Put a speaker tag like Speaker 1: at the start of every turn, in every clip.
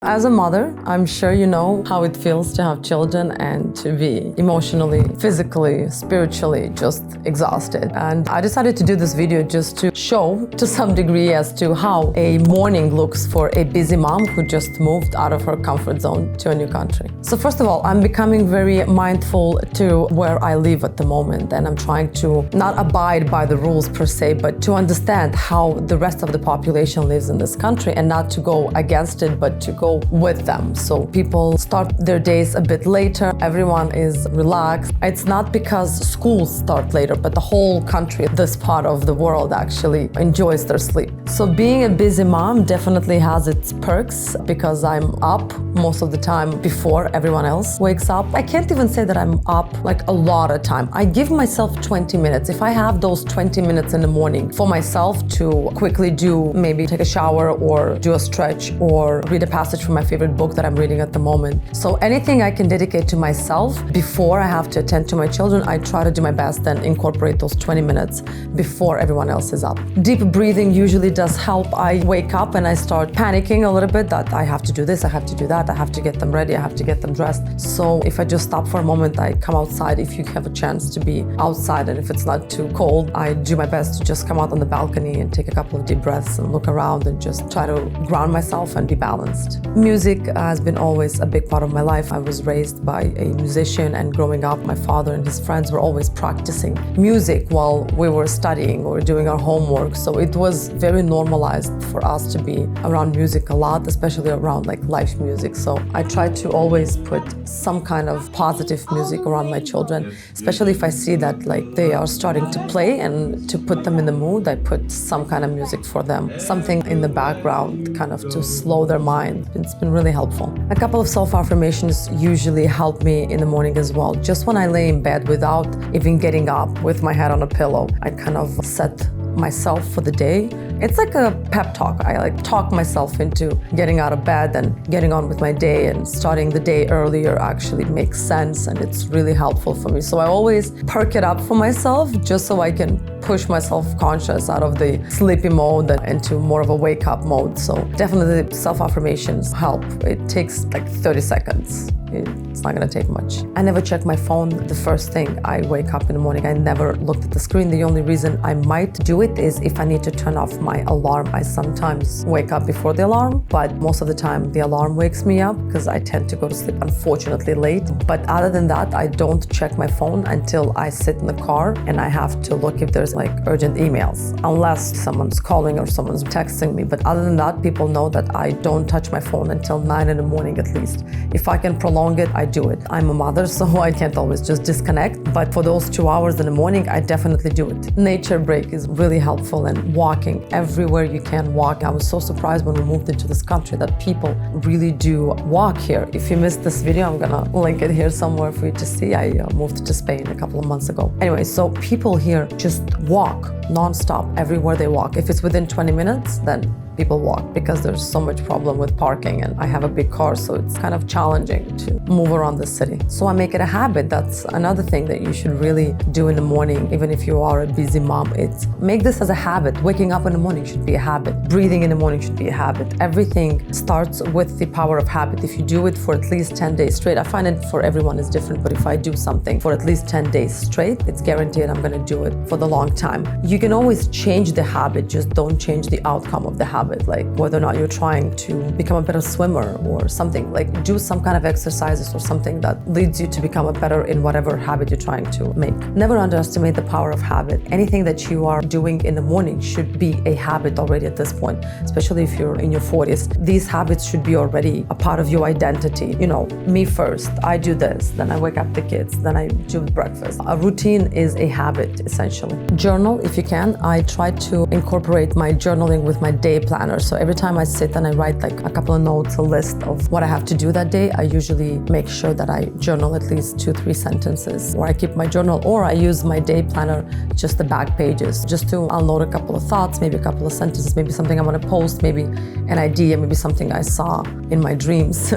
Speaker 1: As a mother, I'm sure you know how it feels to have children and to be emotionally, physically, spiritually just exhausted. And I decided to do this video just to show to some degree as to how a morning looks for a busy mom who just moved out of her comfort zone to a new country. So first of all, I'm becoming very mindful to where I live at the moment, and I'm trying to not abide by the rules per se, but to understand how the rest of the population lives in this country and not to go against it, but to go with them. So people start their days a bit later, everyone is relaxed. It's not because schools start later, but the whole country, this part of the world actually enjoys their sleep. So being a busy mom definitely has its perks because I'm up most of the time before everyone else wakes up. I can't even say that I'm up like a lot of time. I give myself 20 minutes. If I have those 20 minutes in the morning for myself to quickly do, maybe take a shower or do a stretch or read a passage from my favorite book that I'm reading at the moment. So anything I can dedicate to myself before I have to attend to my children, I try to do my best and incorporate those 20 minutes before everyone else is up. Deep breathing usually does help. I wake up and I start panicking a little bit that I have to do this, I have to do that, I have to get them ready, I have to get them dressed. So if I just stop for a moment, I come outside if you have a chance to be outside, and if it's not too cold, I do my best to just come out on the balcony and take a couple of deep breaths and look around and just try to ground myself and be balanced. Music has been always a big part of my life. I was raised by a musician, and growing up, my father and his friends were always practicing music while we were studying or doing our homework. So it was very normalized for us to be around music a lot, especially around like live music. So I try to always put some kind of positive music around my children, especially if I see that like they are starting to play, and to put them in the mood, I put some kind of music for them, something in the background kind of to slow their mind. It's been really helpful. A couple of self-affirmations usually help me in the morning as well. Just when I lay in bed without even getting up with my head on a pillow, I kind of set myself for the day. It's like a pep talk. I like talk myself into getting out of bed and getting on with my day, and starting the day earlier actually makes sense, and it's really helpful for me. So I always perk it up for myself just so I can push myself conscious out of the sleepy mode and into more of a wake up mode. So definitely self-affirmations help. It takes like 30 seconds. It's not gonna take much. I never check my phone the first thing I wake up in the morning. I never looked at the screen. The only reason I might do it is if I need to turn off my alarm. I sometimes wake up before the alarm, but most of the time the alarm wakes me up because I tend to go to sleep unfortunately late. But other than that, I don't check my phone until I sit in the car and I have to look if there's like urgent emails, unless someone's calling or someone's texting me. But other than that, people know that I don't touch my phone until 9 in the morning at least. If I can prolong it, I do it. I'm a mother, so I can't always just disconnect, but for those 2 hours in the morning, I definitely do it. Nature break is really helpful, and walking everywhere you can walk. I was so surprised when we moved into this country that people really do walk here. If you missed this video, I'm gonna link it here somewhere for you to see. I moved to Spain a couple of months ago. Anyway, so people here just walk non-stop everywhere they walk. If it's within 20 minutes, then people walk, because there's so much problem with parking, and I have a big car, so it's kind of challenging to move around the city. So I make it a habit. That's another thing that you should really do in the morning, even if you are a busy mom. It's make this as a habit. Waking up in the morning should be a habit. Breathing in the morning should be a habit. Everything starts with the power of habit. If you do it for at least 10 days straight, I find it for everyone is different, but if I do something for at least 10 days straight, it's guaranteed I'm gonna do it for the long time. You can always change the habit, just don't change the outcome of the habit. Like whether or not you're trying to become a better swimmer or something, like do some kind of exercises or something that leads you to become a better in whatever habit you're trying to make. Never underestimate the power of habit. Anything that you are doing in the morning should be a habit already at this point, especially if you're in your 40s. These habits should be already a part of your identity. You know, me first, I do this, then I wake up the kids, then I do breakfast. A routine is a habit, essentially. Journal if you can. I try to incorporate my journaling with my day planner. So every time I sit and I write like a couple of notes, a list of what I have to do that day, I usually make sure that I journal at least 2-3 sentences, or I keep my journal, or I use my day planner, just the back pages, just to unload a couple of thoughts, maybe a couple of sentences, maybe something I want to post, maybe an idea, maybe something I saw in my dreams.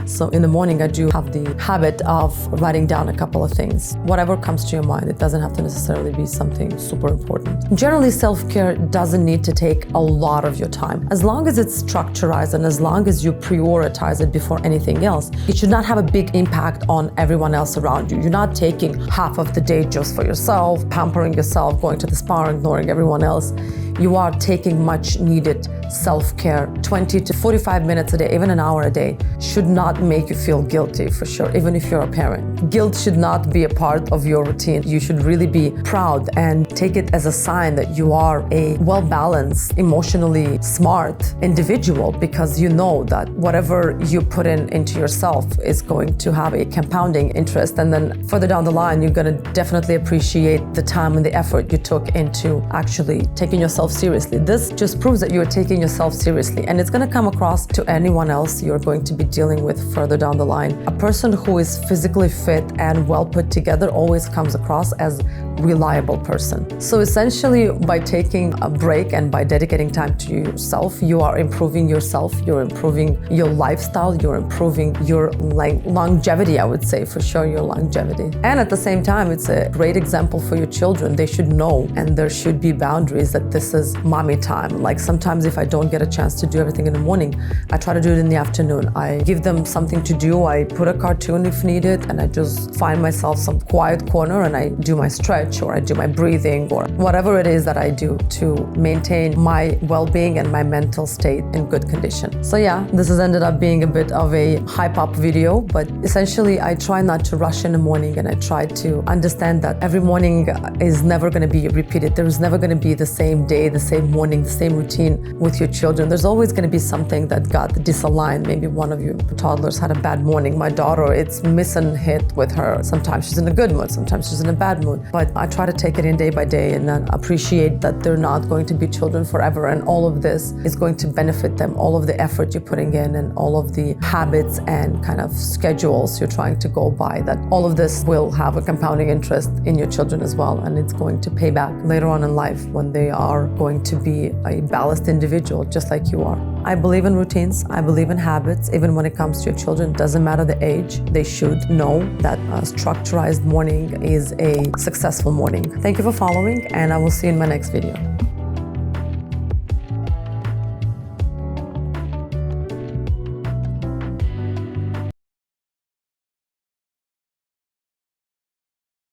Speaker 1: So in the morning, I do have the habit of writing down a couple of things. Whatever comes to your mind, it doesn't have to necessarily be something super important. Generally, self-care doesn't need to take a lot of your time. time. As long as it's structured and as long as you prioritize it before anything else, it should not have a big impact on everyone else around you. You're not taking half of the day just for yourself, pampering yourself, going to the spa, ignoring everyone else. You are taking much needed self-care. 20 to 45 minutes a day, even an hour a day, should not make you feel guilty, for sure, even if you're a parent. Guilt should not be a part of your routine. You should really be proud and take it as a sign that you are a well-balanced, emotionally smart individual, because you know that whatever you put into yourself is going to have a compounding interest. And then further down the line, you're going to definitely appreciate the time and the effort you took into actually taking yourself seriously. This just proves that you're taking yourself seriously, and it's going to come across to anyone else you're going to be dealing with further down the line. A person who is physically fit and well put together always comes across as reliable person. So essentially, by taking a break and by dedicating time to yourself, you are improving yourself, you're improving your lifestyle, you're improving your longevity, I would say, for sure, your longevity. And at the same time, it's a great example for your children. They should know, and there should be boundaries, that this is mommy time. Like sometimes if I don't get a chance to do everything in the morning, I try to do it in the afternoon. I give them something to do. I put a cartoon if needed, and I just find myself some quiet corner and I do my stretch, or I do my breathing, or whatever it is that I do to maintain my well-being and my mental state in good condition. So yeah, this has ended up being a bit of a hype-up video, but essentially I try not to rush in the morning, and I try to understand that every morning is never going to be repeated. There is never going to be the same day, the same morning, the same routine with your children. There's always going to be something that got disaligned. Maybe one of your toddlers had a bad morning. My daughter, it's miss and hit with her. Sometimes she's in a good mood, sometimes she's in a bad mood. But I try to take it in day by day and then appreciate that they're not going to be children forever, and all of this is going to benefit them. All of the effort you're putting in and all of the habits and kind of schedules you're trying to go by, that all of this will have a compounding interest in your children as well, and it's going to pay back later on in life when they are going to be a balanced individual just like you are. I believe in routines. I believe in habits. Even when it comes to your children, doesn't matter the age, they should know that a structured morning is a successful morning. Thank you for following, and I will see you in my next video.